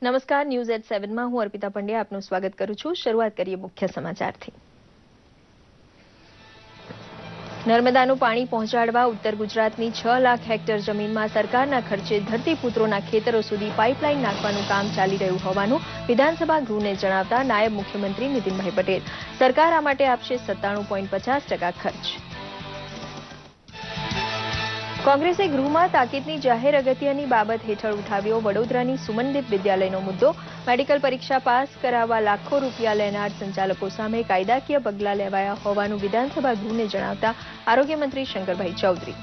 નમસ્કાર, news at 7માં હું અર્પિતા પંડ્યા આપનું સ્વાગત કરું છું। શરૂઆત કરીએ મુખ્ય સમાચારથી। નર્મદાનું પાણી પહોંચાડવા ઉત્તર ગુજરાતની 6 લાખ હેક્ટર જમીનમાં સરકારના ખર્ચે ધરતીપુત્રોના ખેતરો સુધી પાઇપલાઇન નાખવાનું કામ ચાલી રહ્યું હોવાનું વિધાનસભા ગૃહને જણાવતા નાયબ મુખ્યમંત્રી નીતિનભાઈ પટેલ સરકાર આ માટે આપશે 97.50% ખર્ચ। કોંગ્રેસે ગૃહમાં તાકીદની જાહેર અગત્યની બાબત હેઠળ ઉઠાવ્યો વડોદરાની સુમનદીપ વિદ્યાલયનો મુદ્દો। મેડિકલ પરીક્ષા પાસ કરાવવા લાખો રૂપિયા લેનાર સંચાલકો સામે કાયદાકીય પગલાં લેવાયા હોવાનું વિધાનસભા ગૃહને જણાવતા આરોગ્ય મંત્રી શંકરભાઈ ચૌધરી।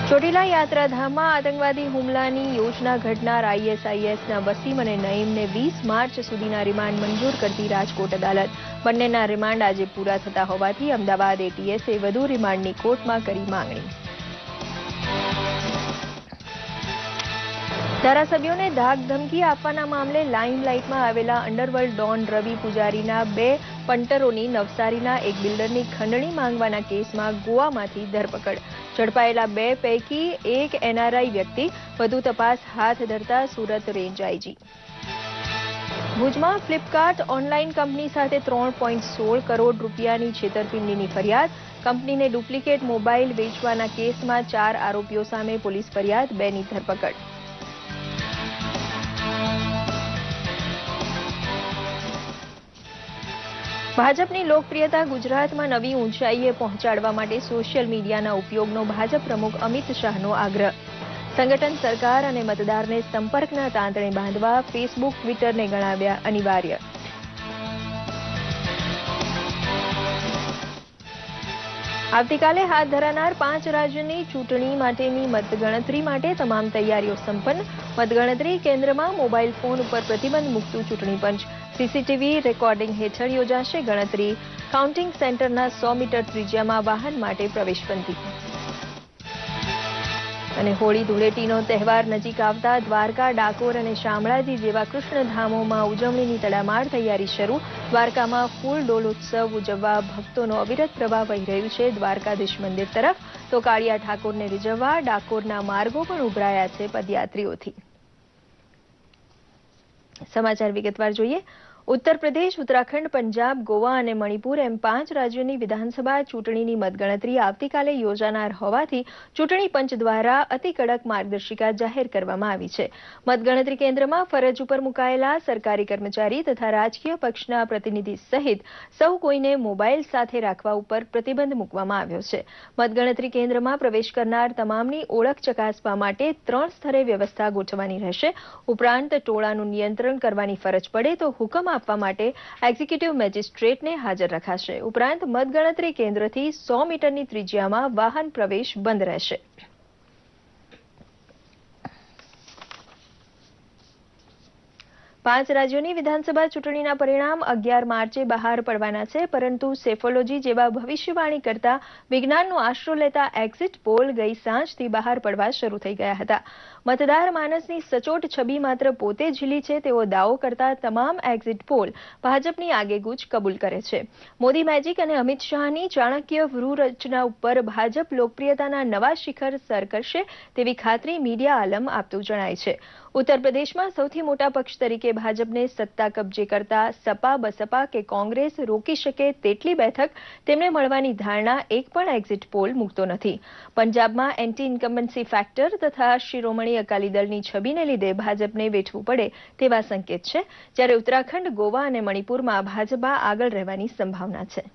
ચોટીલા યાત્રાધામમાં આતંકવાદી હુમલાની યોજના ઘડનાર ISISના વસીમ અને નઈમને 20 માર્ચ સુધીના રિમાન્ડ મંજૂર કરતી રાજકોટ અદાલત। બંનેના રિમાન્ડ આજે પૂરા થતા હોવાથી અમદાવાદ ATSએ વધુ રિમાન્ડની કોર્ટમાં કરી માંગણી। ધારાસભ્યોને ધાક ધમકી આપવાના મામલે લાઇમલાઇટમાં આવેલા અંડરવર્લ્ડ ડોન રવિ પૂજારીના 2 પંટરોની નવસારીના એક બિલ્ડરની ખંડણી માંગવાના કેસમાં ગોવામાંથી ધરપકડ। ઝડપાયેલા 2 પૈકી એક NRI વ્યક્તિ વધુ તપાસ હાથ ધરતા સુરત રેન્જ IG। ભુજમાં ફ્લિપકાર્ટ ઓનલાઈન કંપની સાથે 3.16 કરોડ રૂપિયાની છેતરપિંડીની ફરિયાદ। કંપનીને ડુપ્લિકેટ મોબાઈલ વેચવાના કેસમાં 4 આરોપીઓ સામે પોલીસ ફરિયાદ, 2ની ધરપકડ। ભાજપની લોકપ્રિયતા ગુજરાતમાં નવી ઊંચાઈએ પહોંચાડવા માટે સોશિયલ મીડિયાના ઉપયોગનો ભાજપ પ્રમુખ અમિત શાહનો આગ્રહ। સંગઠન, સરકાર અને મતદારને સંપર્કના તાંતણે બાંધવા ફેસબુક, ટ્વિટરને ગણાવ્યા અનિવાર્ય। આવતીકાલે હાથ ધરાનાર 5 રાજ્યની ચૂંટણી માટેની મતગણતરી માટે તમામ તૈયારીઓ સંપન્ન। મતગણતરી કેન્દ્રમાં મોબાઈલ ફોન ઉપર પ્રતિબંધ મૂકતું ચૂંટણી પંચ। CCTV રેકોર્ડિંગ હેઠળ યોજાશે ગણતરી। કાઉન્ટિંગ સેન્ટરના 100 મીટર ત્રિજ્યામાં વાહન માટે પ્રવેશબંધી। અને હોળી ધૂળેટીનો તહેવાર નજીક આવતા દ્વારકા, ડાકોર અને શામળાજી જેવા કૃષ્ણધામોમાં ઉજવણીની તડામાર તૈયારી શરૂ। દ્વારકામાં ફૂલ ડોલોત્સવ ઉજવવા ભક્તોનો અવિરત પ્રવાહ વહી રહ્યું છે દ્વારકાધીશ મંદિર તરફ, તો કાળિયા ઠાકોરને રીઝવવા ડાકોરના માર્ગો પણ ઉભરાયા છે પદયાત્રીઓથી। સમાચાર વિગતવાર જોઈએ। ઉત્તર પ્રદેશ, ઉત્તરાખંડ, પંજાબ, ગોવા અને મણિપુર એમ 5 રાજ્યોની વિધાનસભા ચૂંટણીની મતગણતરી આવતીકાલે યોજાનાર હોવાથી ચૂંટણી પંચ દ્વારા અતિ કડક માર્ગદર્શિકા જાહેર કરવામાં આવી છે। મતગણતરી કેન્દ્રમાં ફરજ ઉપર મુકાયેલા સરકારી કર્મચારી તથા રાજકીય પક્ષના પ્રતિનિધિ સહિત સૌ કોઈને મોબાઈલ સાથે રાખવા ઉપર પ્રતિબંધ મૂકવામાં આવ્યો છે। મતગણતરી કેન્દ્રમાં પ્રવેશ કરનાર તમામની ઓળખ ચકાસવા માટે 3 સ્તરે વ્યવસ્થા ગોઠવવાની રહેશે। ઉપરાંત ટોળાનું નિયંત્રણ કરવાની ફરજ પડે તો હુકમ આપવા માટે એક્ઝિક્યુટિવ મેજિસ્ટ્રેટને હાજર રખાશે। ઉપરાંત મતગણતરી કેન્દ્રથી 100 મીટરની ત્રિજ્યામાં વાહન પ્રવેશ બંધ રહેશે। 5 રાજ્યોની વિધાનસભા ચૂંટણીના પરિણામ 11 માર્ચે બહાર પડવાના છે, પરંતુ સેફોલોજી જેવા ભવિષ્યવાણી કરતા વિજ્ઞાનનો આશરો લેતા એક્ઝિટ પોલ ગઈ સાંજથી બહાર પડવા શરૂ થઈ ગયા હતા। મતદાર માનસની સચોટ છબી માત્ર પોતે ઝીલી છે તેવો દાવો કરતા તમામ એક્ઝિટ પોલ ભાજપની આગેકૂચ કબૂલ કરે છે। મોદી મેજિક અને અમિત શાહની ચાણક્ય વ્યૂહરચના ઉપર ભાજપ લોકપ્રિયતાના નવા શિખર સર કરશે તેવી ખાતરી મીડિયા આલમ આપતું જણાય છે। ઉત્તર પ્રદેશમાં સૌથી મોટા પક્ષ તરીકે ભાજપને સત્તા કબજે કરતા સપા, બસપા કે કોંગ્રેસ રોકી શકે તેટલી બેઠક તેમને મળવાની ધારણા એક પણ એક્ઝિટ પોલ મૂકતો નથી। પંજાબમાં એન્ટી ઇન્કમ્બન્સી ફેક્ટર તથા શિરોમણી અકાલી દળની છબીને લીધે ભાજપને વેઠવું પડે તેવા સંકેત છે, જ્યારે ઉત્તરાખંડ, ગોવા અને મણિપુરમાં ભાજપા આગળ રહેવાની સંભાવના છે।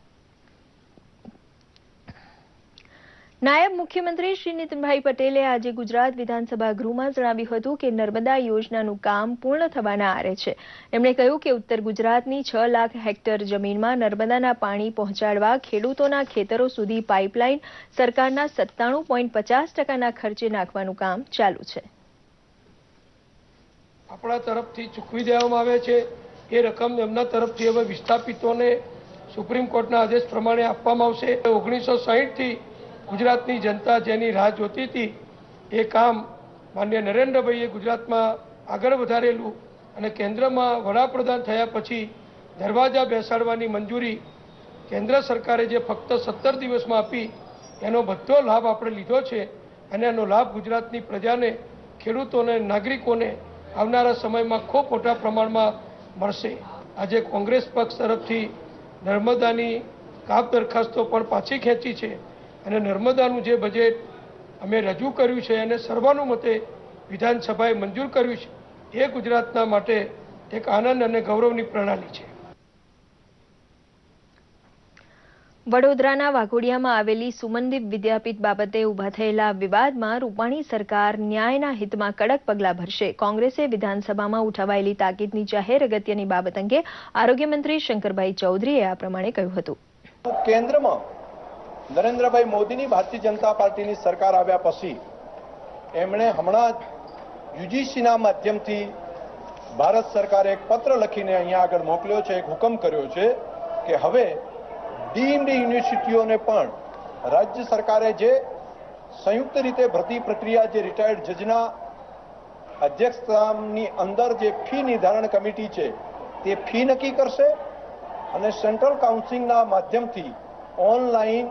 નાયબ મુખ્યમંત્રી શ્રી નીતિનભાઈ પટેલે આજે ગુજરાત વિધાનસભા ગૃહમાં જણાવ્યું હતું કે નર્મદા યોજનાનું કામ પૂર્ણ થવાના આરે છે। તેમણે કહ્યું કે ઉત્તર ગુજરાતની 6 લાખ હેક્ટર જમીનમાં નર્મદાના પાણી પહોંચાડવા ખેડૂતોના ખેતરો સુધી પાઇપલાઇન સરકારના 97.50%ના ખર્ચે નાખવાનું કામ ચાલુ છે। આપણા તરફથી ચૂકવી દેવામાં આવે છે। એ રકમ એમના તરફથી હવે વિસ્થાપિતોને સુપ્રીમ કોર્ટના આદેશ પ્રમાણે આપવામાં આવશે। 1960થી ગુજરાતની જનતા જેની રાહ જોતી હતી એ કામ માનનીય નરેન્દ્રભાઈએ ગુજરાતમાં આગળ વધારેલું અને કેન્દ્રમાં વડાપ્રધાન થયા પછી દરવાજા બેસાડવાની મંજૂરી કેન્દ્ર સરકારે જે ફક્ત 17 દિવસમાં આપી એનો બધો લાભ આપણે લીધો છે। અને આનો લાભ ગુજરાતની પ્રજાને, ખેડૂતોને, નાગરિકોને આવનારા સમયમાં ખૂબ મોટા પ્રમાણમાં મળશે. આજે કોંગ્રેસ પક્ષ તરફથી નર્મદાની કાપ દરખાસ્તો પણ પાછી ખેંચી છે અને નર્મદાનું જે બજેટ અમે રજૂ કર્યું છે અને સર્વાનુમતે વિધાનસભાએ મંજૂર કર્યું છે એ ગુજરાતના માટે એક આનંદ અને ગૌરવની પ્રણાલી છે. વડોદરાના વાઘોડિયામાં આવેલી સુમનદીપ વિદ્યાપીઠ બાબતે ઊભા થયેલા વિવાદમાં રૂપાણી સરકાર ન્યાયના હિતમાં કડક પગલાં ભરશે. કોંગ્રેસે વિધાનસભામાં ઉઠાવાયેલી તાકીદની જાહેર અગત્યની બાબત અંગે આરોગ્ય મંત્રી શંકરભાઈ ચૌધરીએ આ પ્રમાણે કહ્યું હતું. કેન્દ્રમાં નરેન્દ્રભાઈ મોદીની ભારતીય જનતા પાર્ટીની સરકાર આવ્યા પછી એમણે હમણાં જ યુજીસીના માધ્યમથી ભારત સરકારે એક પત્ર લખીને અહીંયા આગળ મોકલ્યો છે, એક હુકમ કર્યો છે કે હવે ડીમ્ડ યુનિવર્સિટીઓને પણ રાજ્ય સરકારે જે સંયુક્ત રીતે ભરતી પ્રક્રિયા જે રિટાયર્ડ જજના અધ્યક્ષતાની અંદર જે ફી નિર્ધારણ કમિટી છે તે ફી નક્કી કરશે અને સેન્ટ્રલ કાઉન્સિલના માધ્યમથી ઓનલાઈન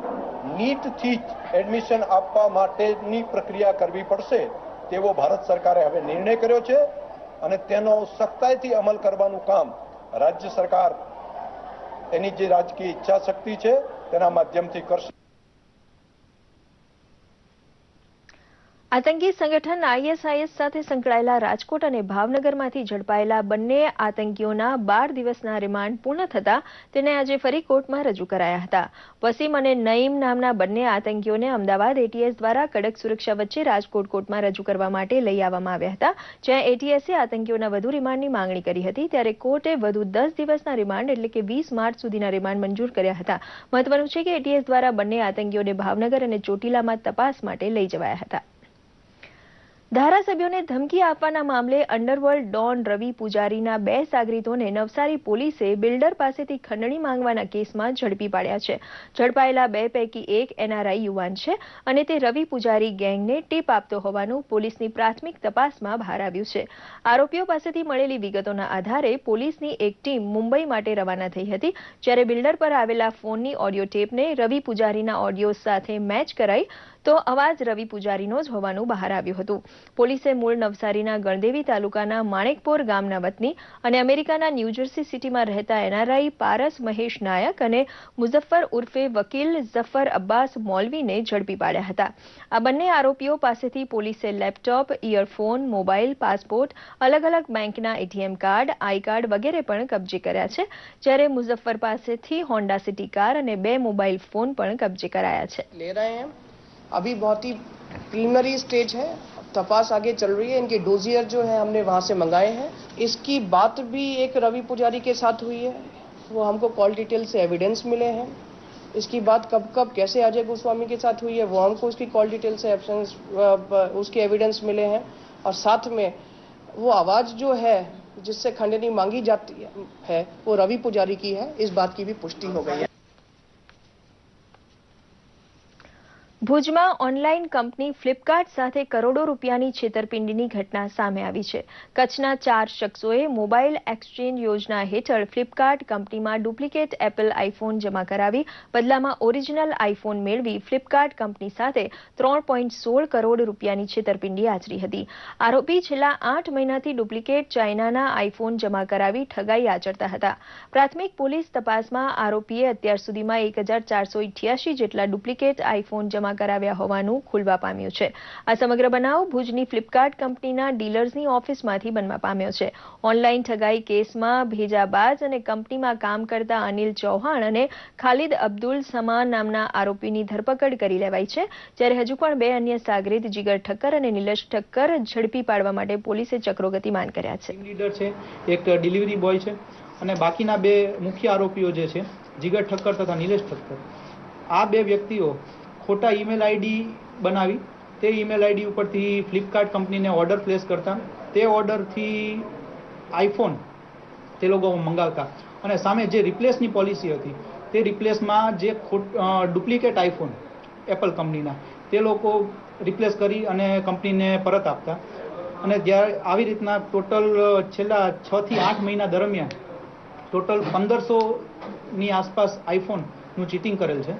નીટથી જ એડમિશન આપવા માટેની પ્રક્રિયા કરવી પડશે તેવો ભારત સરકારે હવે નિર્ણય કર્યો છે અને તેનો સખ્તાઈથી અમલ કરવાનું કામ રાજ્ય સરકાર એની જે રાજકીય ઈચ્છા શક્તિ છે તેના માધ્યમથી કરશે. આતંકી સંગઠન ISIS સાથે સંકળાયેલા રાજકોટ અને ભાવનગરમાંથી ઝડપાયેલા બંને આતંકીઓના 12 દિવસના રિમાન્ડ પૂર્ણ થતા તેને આજે ફરી કોર્ટમાં રજૂ કરાયા હતા. વસીમ અને નઈમ નામના બંને આતંકીઓને અમદાવાદ ATS દ્વારા કડક સુરક્ષા વચ્ચે રાજકોટ કોર્ટમાં રજૂ કરવા માટે લઈ આવવામાં આવ્યા હતા, જ્યાં ATSએ આતંકીઓના વધુ રિમાન્ડની માંગણી કરી હતી. ત્યારે કોર્ટે વધુ 10 દિવસના રિમાન્ડ એટલે કે 20 માર્ચ સુધીના રિમાન્ડ મંજૂર કર્યા હતા. મહત્વનું છે કે ATS દ્વારા બંને આતંકીઓને ભાવનગર અને ચોટીલામાં તપાસ માટે લઈ જવાયા હતા. ધારાસભ્યોને ધમકી આપવાના મામલે અંડરવર્લ્ડ ડોન રવિ પૂજારીના 2 સાગરીતોને નવસારી પોલીસે બિલ્ડર પાસેથી ખંડણી માંગવાના કેસમાં ઝડપી પાડ્યા છે. ઝડપાયેલા 2 પૈકી એક NRI યુવાન છે અને તે રવિ પૂજારી ગેંગને ટીપ આપતો હોવાનું પોલીસની પ્રાથમિક તપાસમાં બહાર આવ્યું છે. આરોપીઓ પાસેથી મળેલી વિગતોના આધારે પોલીસની એક ટીમ મુંબઈ માટે રવાના થઈ હતી, જ્યારે બિલ્ડર પર આવેલા ફોનની ઓડિયો ટેપને રવિ પૂજારીના ઓડિયો સાથે મેચ કરાઈ તો અવાજ રવિ પૂજારીનો જ હોવાનું બહાર આવ્યું હતું. પોલીસે મૂળ નવસારીના ગણદેવી તાલુકાના માણેકપોર ગામના વતની અને અમેરિકાના ન્યૂજર્સી સિટીમાં રહેતા NRI પારસ મહેશ નાયક અને મુઝફ્ફર ઉર્ફે વકીલ ઝફર અબ્બાસ મૌલવીને ઝડપી પાડ્યા હતા. આ બંને આરોપીઓ પાસેથી પોલીસે લેપટોપ, ઇયરફોન, મોબાઈલ, પાસપોર્ટ, અલગ અલગ બેંકના ATM કાર્ડ, આઈ કાર્ડ વગેરે પણ કબજે કર્યા છે, જ્યારે મુઝફ્ફર પાસેથી હોન્ડા સિટી કાર અને 2 મોબાઈલ ફોન પણ કબજે કરાયા છે. अभी बहुत ही प्रीलिमिनरी स्टेज है, तपास आगे चल रही है. इनके डोजियर जो है हमने वहाँ से मंगाए हैं. इसकी बात भी एक रवि पुजारी के साथ हुई है, वो हमको कॉल डिटेल से एविडेंस मिले हैं. इसकी बात कब कब कैसे अजय गोस्वामी के साथ हुई है वो हमको उसकी कॉल डिटेल से उसके एविडेंस मिले हैं. और साथ में वो आवाज़ जो है जिससे खंडनी मांगी जाती है वो रवि पुजारी की है, इस बात की भी पुष्टि हो गई है. ભુજમાં ઓનલાઈન કંપની ફ્લિપકાર્ટ સાથે કરોડો રૂપિયાની છેતરપિંડીની ઘટના સામે આવી છે. કચ્છના 4 શખ્સોએ મોબાઈલ એક્સચેન્જ યોજના હેઠળ ફ્લિપકાર્ટ કંપનીમાં ડુપ્લિકેટ એપલ આઈફોન જમા કરાવી બદલામાં ઓરિજિનલ આઈફોન મેળવી ફ્લિપકાર્ટ કંપની સાથે 3.16 કરોડ રૂપિયાની છેતરપિંડી આચરી હતી. આરોપી છેલ્લા 8 મહિનાથી ડુપ્લિકેટ ચાઇનાના આઈફોન જમા કરાવી ઠગાઈ આચરતા હતા. પ્રાથમિક પોલીસ તપાસમાં આરોપીએ અત્યાર સુધીમાં 1488 જેટલા ડુપ્લિકેટ આઈફોન જમા કરાવ્યા હોવાનું ખુલવા પામ્યું છે. આ સમગ્ર બનાવ ભુજની ફ્લિપકાર્ટ કંપનીના ડીલર્સની ઓફિસમાંથી બનવા પામ્યો છે. ઓનલાઈન ઠગાઈ કેસમાં ભેજાબાજ અને કંપનીમાં કામ કરતા અનિલ ચૌહાણ અને ખાલિદ અબ્દુલ સમાન નામના આરોપીની ધરપકડ કરી લેવાઈ છે, જ્યારે હજુ પણ 2 અન્ય સાગરીત જીગર ઠક્કર અને નિલેશ ઠક્કર ઝડપી પાડવા માટે પોલીસે ચક્રો ગતિમાન કર્યા છે. ટીમ લીડર છે, એક ડિલિવરી બોય છે અને બાકીના 2 મુખ્ય આરોપીઓ જે છે જીગર ઠક્કર તથા નિલેશ ઠક્કર, આ 2 વ્યક્તિઓ ખોટા ઈમેલ આઈડી બનાવી તે ઈમેલ આઈડી ઉપરથી ફ્લિપકાર્ટ કંપનીને ઓર્ડર પ્લેસ કરતા, તે ઓર્ડરથી આઈફોન તે લોકો મંગાવતા અને સામે જે રિપ્લેસની પોલિસી હતી તે રિપ્લેસમાં જે ડુપ્લિકેટ આઈફોન એપલ કંપનીના તે લોકો રિપ્લેસ કરી અને કંપનીને પરત આપતા. અને જ્યારે આવી રીતના ટોટલ છેલ્લા 6 થી 8 મહિના દરમિયાન ટોટલ 1500ની આસપાસ આઈફોનનું ચીટિંગ કરેલ છે.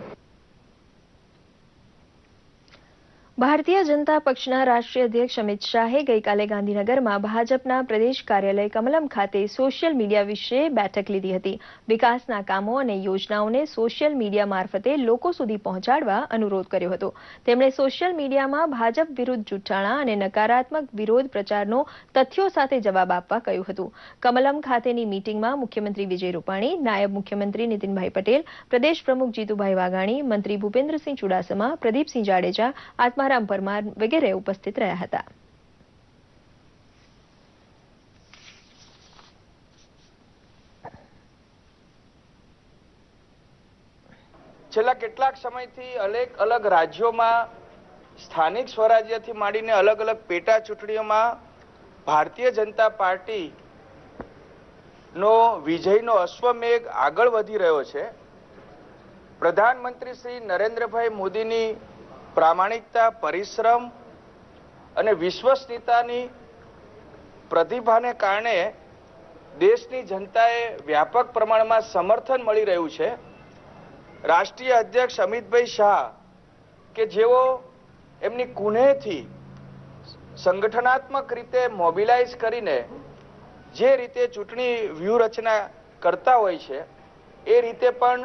ભારતીય જનતા પક્ષના રાષ્ટ્રીય અધ્યક્ષ અમિત શાહે ગઈકાલે ગાંધીનગરમાં ભાજપના પ્રદેશ કાર્યાલય કમલમ ખાતે સોશિયલ મીડિયા વિશે બેઠક લીધી હતી. વિકાસના કામો અને યોજનાઓને સોશિયલ મીડિયા મારફતે લોકો સુધી પહોંચાડવા અનુરોધ કર્યો હતો. તેમણે સોશિયલ મીડિયામાં ભાજપ વિરુદ્ધ જૂઠાણા અને નકારાત્મક વિરોધ પ્રચારનો તથ્યો સાથે જવાબ આપવા કહ્યું હતું. કમલમ ખાતેની મીટિંગમાં મુખ્યમંત્રી વિજય રૂપાણી, નાયબ મુખ્યમંત્રી નીતિનભાઈ પટેલ, પ્રદેશ પ્રમુખ જીતુભાઈ વાઘાણી, મંત્રી ભૂપેન્દ્રસિંહ ચુડાસમા, પ્રદીપસિંહ જાડેજા, આત્મારામ પરમાર વગેરે ઉપસ્થિત રહ્યા હતા. છેલ્લા કેટલાક સમયથી અલગ રાજ્યોમાં સ્થાનિક સ્વરાજ્યથી માંડીને અલગ પેટા ચૂંટણીઓમાં ભારતીય જનતા પાર્ટી નો વિજયનો અશ્વમેઘ આગળ વધી રહ્યો છે. પ્રધાનમંત્રી શ્રી નરેન્દ્રભાઈ મોદીની પ્રામાણિકતા, પરિશ્રમ અને વિશ્વસનીયતાની પ્રતિભાને કારણે દેશની જનતાએ વ્યાપક પ્રમાણમાં સમર્થન મળી રહ્યું છે. રાષ્ટ્રીય અધ્યક્ષ અમિતભાઈ શાહ કે જેઓ એમની કુનેહથી સંગઠનાત્મક રીતે મોબિલાઇઝ કરીને જે રીતે ચૂંટણી વ્યૂહરચના કરતા હોય છે એ રીતે પણ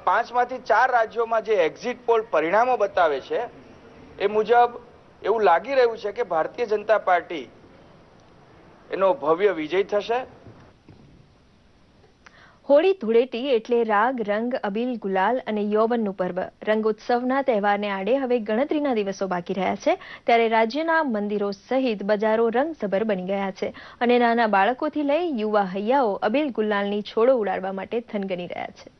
5માંથી 4 રાજ્યોમાં જે એક્ઝિટ પોલ પરિણામો બતાવે છે એ મુજબ એવું લાગી રહ્યું છે કે ભારતીય જનતા પાર્ટી એનો ભવ્ય વિજય થશે. હોળી ધૂળેટી એટલે રાગ, રંગ, અબીલ, ગુલાલ અને યૌવનનું પર્વ. રંગોત્સવના તહેવારને આડે હવે ગણતરીના દિવસો બાકી રહ્યા છે. ત્યારે રાજ્યના મંદિરો સહિત બજારો રંગસભર બની ગયા છે અને નાના બાળકોથી લઈ યુવા હૈયાઓ અબીલ ગુલાલની છોડો ઉડાડવા માટે થનગની રહ્યા છે.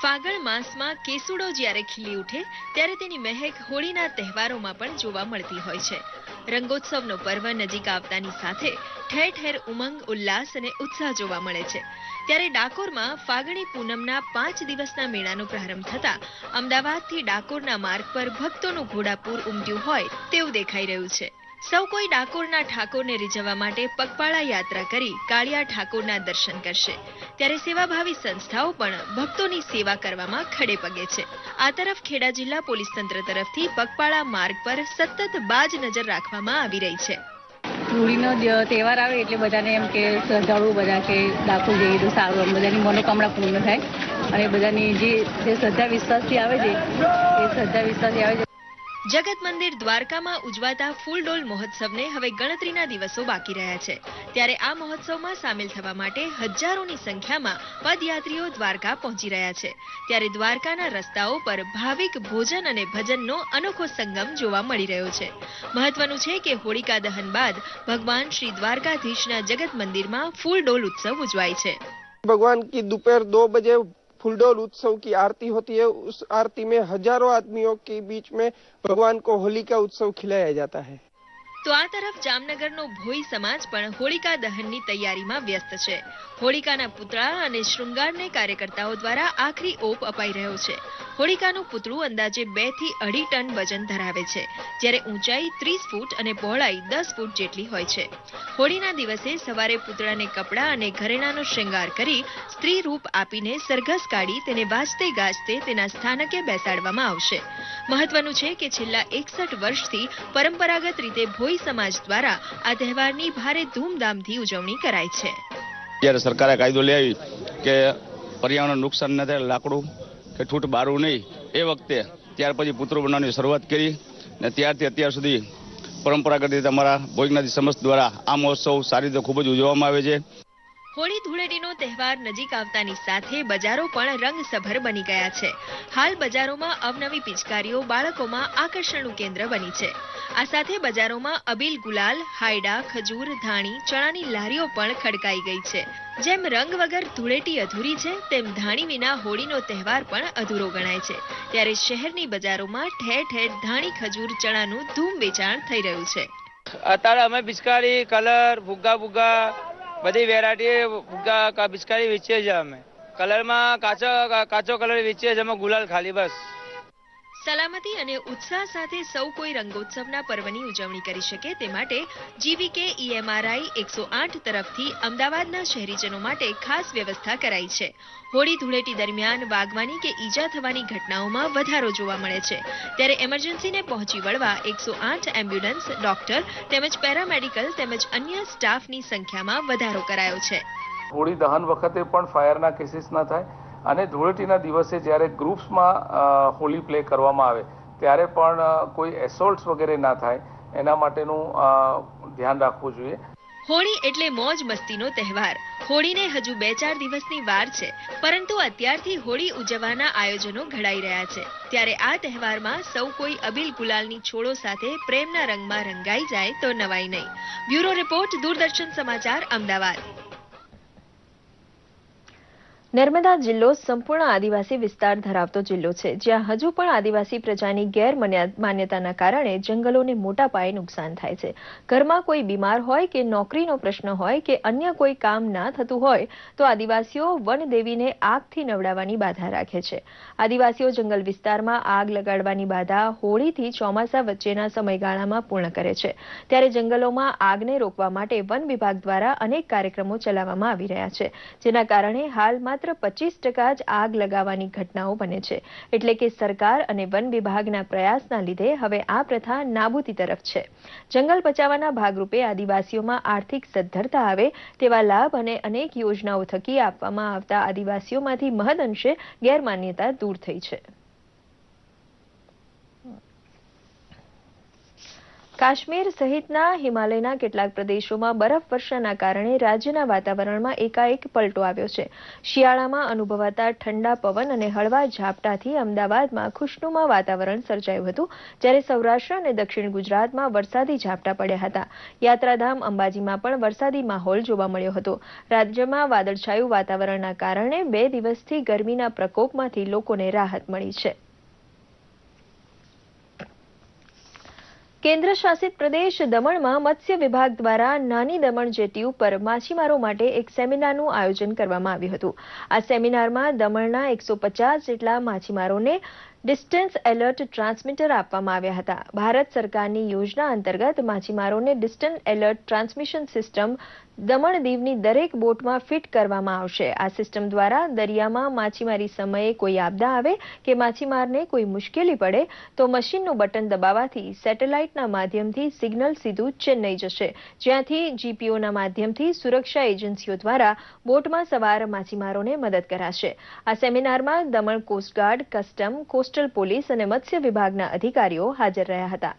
ફાગણ માસમાં કેસુડો જ્યારે ખીલી ઉઠે ત્યારે તેની મહેક હોળીના તહેવારોમાં પણ જોવા મળતી હોય છે. રંગોત્સવનો પર્વ નજીક આવતાની સાથે ઠેર ઠેર ઉમંગ, ઉલ્લાસ અને ઉત્સાહ જોવા મળે છે. ત્યારે ડાકોરમાં ફાગણી પૂનમના 5 દિવસના મેળાનો પ્રારંભ થતા અમદાવાદથી ડાકોરના માર્ગ પર ભક્તોનું ઘોડાપૂર ઉમટ્યું હોય તેવું દેખાઈ રહ્યું છે. સૌ કોઈ ડાકોરના ઠાકોરને રીઝવવા માટે પગપાળા યાત્રા કરી કાળિયા ઠાકોરના દર્શન કરશે. ત્યારે સેવાભાવી સંસ્થાઓ પણ ભક્તોની સેવા કરવામાં ખડે પગે છે. આ તરફ ખેડા જિલ્લા પોલીસ તંત્ર તરફથી પગપાળા માર્ગ પર સતત બાજ નજર રાખવામાં આવી રહી છે. હોળીનો તહેવાર આવે એટલે બધાને એમ કે શ્રદ્ધાળુ બધા કે ડાકોર જઈએ તો સારું, બધાની મનોકામના પૂર્ણ થાય અને બધાની જે શ્રદ્ધા વિશ્વાસથી આવે છે એ શ્રદ્ધા વિશ્વાસથી આવે છે. જગત મંદિર દ્વારકામાં ઉજવાતા ફૂલડોલ મહોત્સવને હવે ગણતરીના દિવસો બાકી રહ્યા છે. ત્યારે આ મહોત્સવમાં સામેલ થવા માટે હજારોની સંખ્યામાં પદયાત્રીઓ દ્વારકા પહોંચી રહ્યા છે. ત્યારે દ્વારકાના રસ્તાઓ પર ભાવિક ભોજન અને ભજનનો અનોખો સંગમ જોવા મળી રહ્યો છે. મહત્વનું છે કે હોળિકા દહન બાદ ભગવાન શ્રી દ્વારકાધીશના જગત મંદિરમાં ફૂલડોલ ઉત્સવ ઉજવાય છે. भगवान की दोपहर 2 बजे फुलडोल उत्सव की आरती होती है. उस आरती में हजारों आदमियों के बीच में भगवान को होली का उत्सव खिलाया जाता है. તો આ તરફ જામનગરનો ભોઈ સમાજ પણ હોળિકા દહનની તૈયારીમાં વ્યસ્ત છે. હોળિકાના પૂતળા અને શૃંગારને કાર્યકર્તાઓ દ્વારા આખરી ઓપ અપાઈ રહ્યો છે. હોળિકાનું પૂતળું અંદાજે 2 થી 2.5 ટન વજન ધરાવે છે, જ્યારે ઊંચાઈ 30 ફૂટ અને પહોળાઈ 10 ફૂટ જેટલી હોય છે. હોળીના દિવસે સવારે પૂતળાને કપડાં અને ઘરેણાંનો શૃંગાર કરી સ્ત્રી રૂપ આપીને સરઘસ કાઢી તેને વાજતે ગાજતે તેના સ્થાનકે બેસાડવામાં આવશે. મહત્વનું છે કે છેલ્લા 61 વર્ષથી પરંપરાગત રીતે ભોઈ સમાજ દ્વારા આ તહેવારની ભારે ધૂમધામથી ઉજવણી કરાય છે. જ્યારે સરકારે કાયદો લઈ આવી કે પર્યાવરણ નુકસાન ન થાય, લાકડું કે ઠૂઠ બારું નહીં, એ વખતે ત્યાર પછી પુત્રો બનાવવાની શરૂઆત કરી અને ત્યારથી અત્યાર સુધી પરંપરાગત રીતે અમારા ભોજનાથી સમસ્ત દ્વારા આ મહોત્સવ સારી રીતે ખૂબ જ ઉજવવામાં આવે છે. હોળી ધૂળેટીનો તહેવાર નજીક આવતાની સાથે બજારો પણ રંગસભર બની ગયા છે. હાલ બજારોમાં અવનવી પિચકારીઓ બાળકોમાં આકર્ષણનું કેન્દ્ર બની છે. આ સાથે બજારોમાં અબીલ, ગુલાલ, હાયડા, ખજૂર, ધાણી, ચણાની લારીઓ પણ ખડકાઈ ગઈ છે. જેમ રંગ વગર ધૂળેટી અધૂરી છે, તેમ ધાણી વિના હોળીનો તહેવાર પણ અધૂરો ગણાય છે. ત્યારે શહેરની બજારોમાં ઠેર ઠેર ધાણી, ખજૂર, ચણાનું ધૂમ વેચાણ થઈ રહ્યું છે. અત્યારે અમે પિચકારી, કલર, ભૂગા બધી વેરાયટી ભૂગા પિચકારી વેચીએ છીએ અમે. કલરમાં કાચો કલર વીચીએ જેમાં ગુલાલ ખાલી બસ. સલામતી અને ઉત્સાહ સાથે સૌ કોઈ રંગોત્સવના પર્વની ઉજવણી કરી શકે તે માટે જીવીકે EMRI 108 તરફથી અમદાવાદના શહેરીજનો માટે ખાસ વ્યવસ્થા કરાઈ છે. હોળી ધૂળેટી દરમિયાન વાગવાની કે ઈજા થવાની ઘટનાઓમાં વધારો જોવા મળે છે, ત્યારે એમરજન્સીને પહોંચી વળવા 108 એમ્બ્યુલન્સ, ડોક્ટર તેમજ પેરામેડિકલ તેમજ અન્ય સ્ટાફની સંખ્યામાં વધારો કરાયો છે. હોળી દહન વખતે પણ ફાયરના કેસીસ ન થાય અને ધૂળેટીના દિવસે જ્યારે ગ્રુપ્સમાં હોલી પ્લે કરવામાં આવે ત્યારે પણ કોઈ એસોલ્ટ્સ વગેરે ના થાય એના માટેનું ધ્યાન રાખવું જોઈએ. હોળી એટલે મોજ મસ્તીનો તહેવાર. હોળીને હજુ 2-4 દિવસની વાર છે, પરંતુ અત્યારથી હોળી ઉજવવાના આયોજનો ઘડાઈ રહ્યા છે. ત્યારે આ તહેવારમાં સૌ કોઈ અબીલ ગુલાલની છોડો સાથે પ્રેમના રંગમાં રંગાઈ જાય તો નવાઈ નહીં. બ્યુરો રિપોર્ટ, દૂરદર્શન સમાચાર, અમદાવાદ. નર્મદા જિલ્લો સંપૂર્ણ આદિવાસી વિસ્તાર ધરાવતો જિલ્લો છે, જ્યાં હજુ પણ આદિવાસી પ્રજાની ગેરમાન્યતાના કારણે જંગલોને મોટા પાયે નુકસાન થાય છે. ઘરમાં કોઈ બીમાર હોય કે નોકરીનો પ્રશ્ન હોય કે અન્ય કોઈ કામ ના થતું હોય તો આદિવાસીઓ વનદેવીને આગથી નવડાવવાની બાધા રાખે છે. આદિવાસીઓ જંગલ વિસ્તારમાં આગ લગાડવાની બાધા હોળીથી ચોમાસા વચ્ચેના સમયગાળામાં પૂર્ણ કરે છે. ત્યારે જંગલોમાં આગને રોકવા માટે વન વિભાગ દ્વારા અનેક કાર્યક્રમો ચલાવવામાં આવી રહ્યા છે, જેના કારણે હાલમાં 25% જ આગ લગાવવાની ઘટનાઓ બને છે. એટલે કે સરકાર અને વન વિભાગના પ્રયાસના લીધે હવે આ પ્રથા નાબૂદી તરફ છે. જંગલ બચાવવાના ભાગરૂપે આદિવાસીઓમાં આર્થિક સદ્ધરતા આવે તેવા લાભ અને અનેક યોજનાઓ થકી આપવામાં આવતા આદિવાસીઓમાંથી મહદઅંશે ગેરમાન્યતા દૂર થઈ છે. કાશ્મીર સહિતના હિમાલયના કેટલાક પ્રદેશોમાં બરફવર્ષાના કારણે રાજ્યના વાતાવરણમાં એકાએક પલટો આવ્યો છે. શિયાળામાં અનુભવાતા ઠંડા પવન અને હળવા ઝાપટાથી અમદાવાદમાં ખુશનુમા વાતાવરણ સર્જાયું હતું, જ્યારે સૌરાષ્ટ્ર અને દક્ષિણ ગુજરાતમાં વરસાદી ઝાપટા પડ્યા હતા. યાત્રાધામ અંબાજીમાં પણ વરસાદી માહોલ જોવા મળ્યો હતો. રાજ્યમાં વાદળછાયું વાતાવરણના કારણે 2 દિવસથી ગરમીના પ્રકોપમાંથી લોકોને રાહત મળી છે. કેન્દ્ર શાસિત પ્રદેશ દમણમાં મત્સ્ય વિભાગ દ્વારા નાની દમણ જેટી ઉપર માછીમારો માટે એક સેમિનારનું આયોજન કરવામાં આવ્યું હતું. આ સેમિનારમાં દમણના 150 જેટલા માછીમારોને ડિસ્ટન્સ એલર્ટ ટ્રાન્સમીટર આપવામાં આવ્યા હતા. ભારત સરકારની યોજના અંતર્ગત માછીમારોને distance alert transmission system Daman દીવની દરેક બોટમાં ફિટ કરવામાં આવશે. આ સિસ્ટમ દ્વારા દરિયામાં માછીમારી સમયે કોઈ આપદા આવે કે માછીમારને કોઈ મુશ્કેલી પડે તો મશીનનું બટન દબાવવાથી સેટેલાઇટના માધ્યમથી સિગ્નલ સીધું ચેન્નઈ જશે, જ્યાંથી જીપીઓના માધ્યમથી સુરક્ષા એજન્સીઓ દ્વારા બોટમાં સવાર માછીમારોને મદદ કરાશે. આ સેમિનારમાં Daman coastguard, custom, coastal police और मत्स्य विभागના અધિકારીઓ હાજર રહ્યા હતા.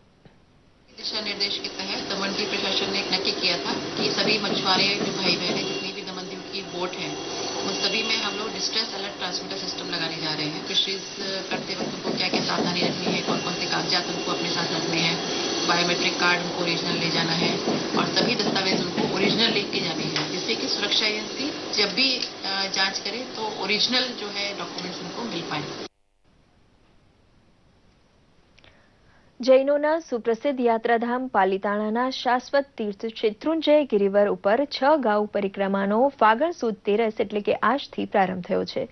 दिशा निर्देश के तहत दमन द्वीप प्रशासन ने एक नक्की किया था कि सभी मछुआरे जो भाई बहनें जितनी भी दमन द्वीप की बोट हैं उन सभी में हम लोग डिस्टेंस अलर्ट ट्रांसमीटर सिस्टम लगाने जा रहे हैं. फिशरीज करते वक्त उनको क्या क्या सावधानी रखनी है, कौन कौन से कागजात उनको अपने साथ रखने हैं, बायोमेट्रिक कार्ड उनको ओरिजिनल ले जाना है और सभी दस्तावेज उनको ओरिजिनल लेके जाने हैं, जिससे कि सुरक्षा एजेंसी जब भी जांच करे तो ओरिजिनल जो है डॉक्यूमेंट्स उनको मिल पाए. જૈનોના સુપ્રસિદ્ધ યાત્રાધામ પાલિતાણાના શાશ્વત તીર્થ શેત્રુંજય ગિરિવર ઉપર 6 ગાઉ પરિક્રમાનો ફાગણ સુદ તેરસ એટલે કે આજથી પ્રારંભ થયો છે.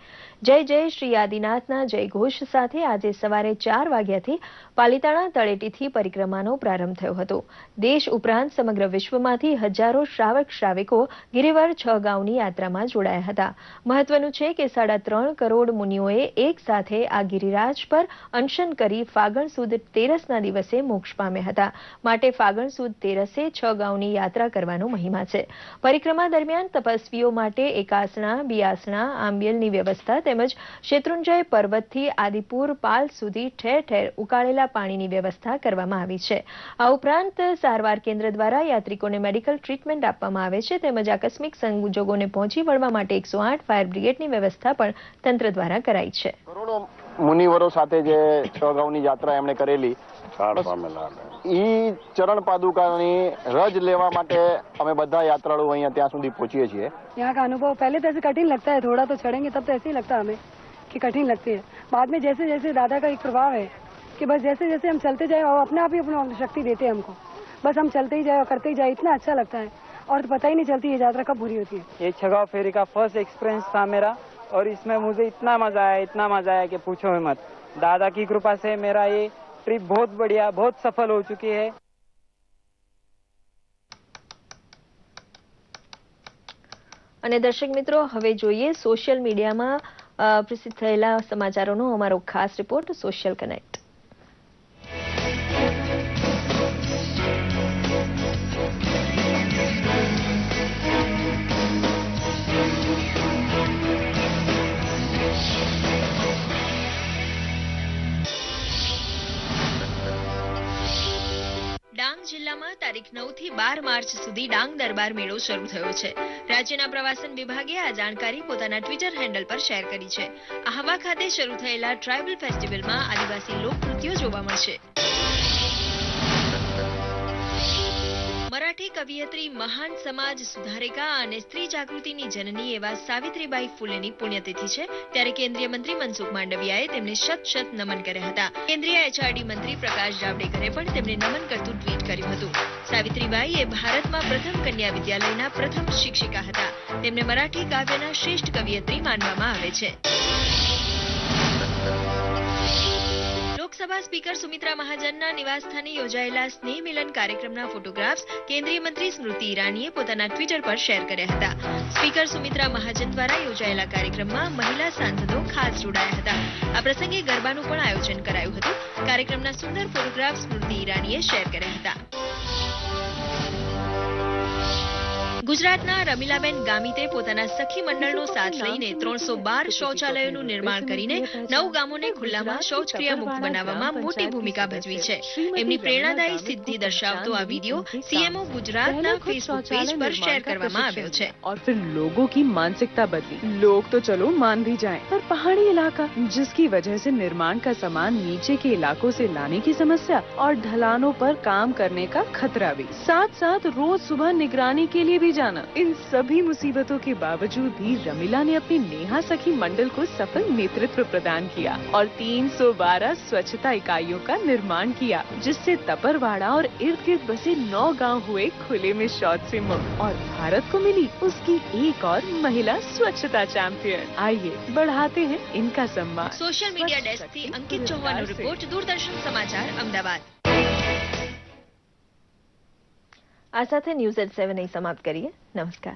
જય જય શ્રી આદિનાથના જયઘોષ સાથે આજે સવારે 4 વાગ્યાથી પાલિતાણા તળેટીથી પરિક્રમાનો પ્રારંભ થયો હતો. દેશ ઉપરાંત સમગ્ર વિશ્વમાંથી હજારો શ્રાવક શ્રાવિકો ગિરિવર 6 ગાઉની યાત્રામાં જોડાયા હતા. મહત્વનું છે કે 3.5 કરોડ મુનિઓએ એક સાથે આ ગિરિરાજ પર અનશન કરી ફાગણ સુદ તેરસના દિવસે મોક્ષ પામ્યા હતા. માટે ફાગણ સુદ તેરસે 6 ગાઉની યાત્રા કરવાનો મહિમા છે. પરિક્રમા દરમિયાન તપસ્વીઓ માટે એકાસણા, બિયાસણા, આંબિયલની વ્યવસ્થા તેમજ શેત્રુંજય પર્વતથી આદિપુર પાલ સુધી ઠેર ઠેર ઉકાળેલા પાણીની વ્યવસ્થા કરવામાં આવી છે. આ ઉપરાંત સારવાર કેન્દ્ર દ્વારા યાત્રિકોને મેડિકલ ટ્રીટમેન્ટ આપવામાં આવે છે તેમજ આકસ્મિક સંજોગોને પહોંચી વળવા માટે 108 ફાયર બ્રિગેડની વ્યવસ્થા પણ તંત્ર દ્વારા કરાઈ છે. મુનિવરો સાથે જે 6 ગાઉની યાત્રા એમણે કરેલી ઈ ચરણ પાદુકાની રજ લેવા માટે અમે બધા યાત્રાળુઓ અહીંયા ત્યાં સુધી પહોંચીએ છીએ. यहाँ का अनुभव पहले तो ऐसे कठिन लगता है, थोड़ा तो चढ़ेंगे तब तो ऐसे ही लगता है हमें कि कठिन लगती है. बाद में जैसे जैसे दादा का एक प्रभाव है कि बस जैसे जैसे हम चलते जाए और अपने आप ही अपनी शक्ति देते हैं हमको, बस हम चलते ही जाए और करते ही जाए, इतना अच्छा लगता है और तो पता ही नहीं चलती ये यात्रा कब पूरी होती है. ये 6 गाँव फेरी का फर्स्ट एक्सपीरियंस था मेरा और इसमें मुझे इतना मजा आया कि पूछो ही मत। दादा की कृपा से मेरा ये ट्रिप बहुत बढ़िया, बहुत सफल हो चुकी है। અને દર્શક મિત્રો, હવે જોઈએ સોશિયલ મીડિયામાં પ્રસિદ્ધ થયેલા સમાચારોનો અમારો ખાસ રિપોર્ટ સોશિયલ કનેક્ટ. ડાંગ જિલ્લામાં તારીખ 9 થી 12 માર્ચ સુધી ડાંગ દરબાર મેળો શરૂ થયો છે. રાજ્યના પ્રવાસન વિભાગે આ જાણકારી પોતાના ટ્વિટર હેન્ડલ પર શેર કરી છે. આહવા ખાતે શરૂ થયેલા ટ્રાઇબલ ફેસ્ટિવલમાં આદિવાસી લોકનૃત્યો જોવા મળશે. મરાઠી કવિયત્રી, મહાન સમાજ સુધારિકા અને સ્ત્રી જાગૃતિની જનની એવા સાવિત્રીબાઈ ફૂલેની પુણ્યતિથિ છે, ત્યારે કેન્દ્રીય મંત્રી મનસુખ માંડવિયાએ તેમને શત નમન કર્યા હતા. કેન્દ્રીય એચઆરડી મંત્રી પ્રકાશ જાવડેકરે પણ તેમને નમન કરતું ટ્વીટ કર્યું હતું. સાવિત્રીબાઈ એ ભારતમાં પ્રથમ કન્યા વિદ્યાલયના પ્રથમ શિક્ષિકા હતા. તેમને મરાઠી કાવ્યના શ્રેષ્ઠ કવિયત્રી માનવામાં આવે છે. લોકસભા સ્પીકર સુમિત્રા મહાજનના નિવાસસ્થાને યોજાયેલા સ્નેહ મિલન કાર્યક્રમના ફોટોગ્રાફ્સ કેન્દ્રીય મંત્રી સ્મૃતિ ઈરાનીએ પોતાના ટ્વિટર પર શેર કર્યા હતા. સ્પીકર સુમિત્રા મહાજન દ્વારા યોજાયેલા કાર્યક્રમમાં મહિલા સાંસદો ખાસ જોડાયા હતા. આ પ્રસંગે ગરબાનું પણ આયોજન કરાયું હતું. કાર્યક્રમના સુંદર ફોટોગ્રાફ્સ સ્મૃતિ ઈરાનીએ શેર કર્યા હતા. ગુજરાતના રમીલાબેન ગામિતે પોતાના સખી મંડળનો સાથ લઈને 312 શૌચાલયોનું નિર્માણ કરીને 9 ગામોને ખુલ્લામાં શૌચક્રિયા મુક્ત બનાવવામાં મોટી ભૂમિકા ભજવી છે. એમની પ્રેરણાદાયી સિદ્ધિ દર્શાવતો આ વીડિયો સીએમઓ ગુજરાતના ફેસબુક पेज पर शेयर કરવામાં આવ્યો છે. और फिर लोगों की मानसिकता बदली. लोग तो चलो मान भी जाएं, पर पहाड़ी इलाका जिसकी वजह से निर्माण का सामान नीचे के इलाकों से लाने की समस्या और ढलानों पर काम करने का खतरा भी, साथ साथ रोज सुबह निगरानी के लिए भी जाना. इन सभी मुसीबतों के बावजूद भी रमीला ने अपनी नेहा सखी मंडल को सफल नेतृत्व प्रदान किया और 312 स्वच्छता इकाइयों का निर्माण किया, जिससे तपरवाड़ा और इर्द गिर्द बसे 9 गांव हुए खुले में शौच से मुक्त और भारत को मिली उसकी एक और महिला स्वच्छता चैंपियन. आइए बढ़ाते हैं इनका सम्मान. सोशल मीडिया डेस्क थी अंकित चौहान रिपोर्ट, दूरदर्शन समाचार अमदावाद. આ સાથે ન્યૂઝ એટ 7 અહીં સમાપ્ત કરીએ. નમસ્કાર.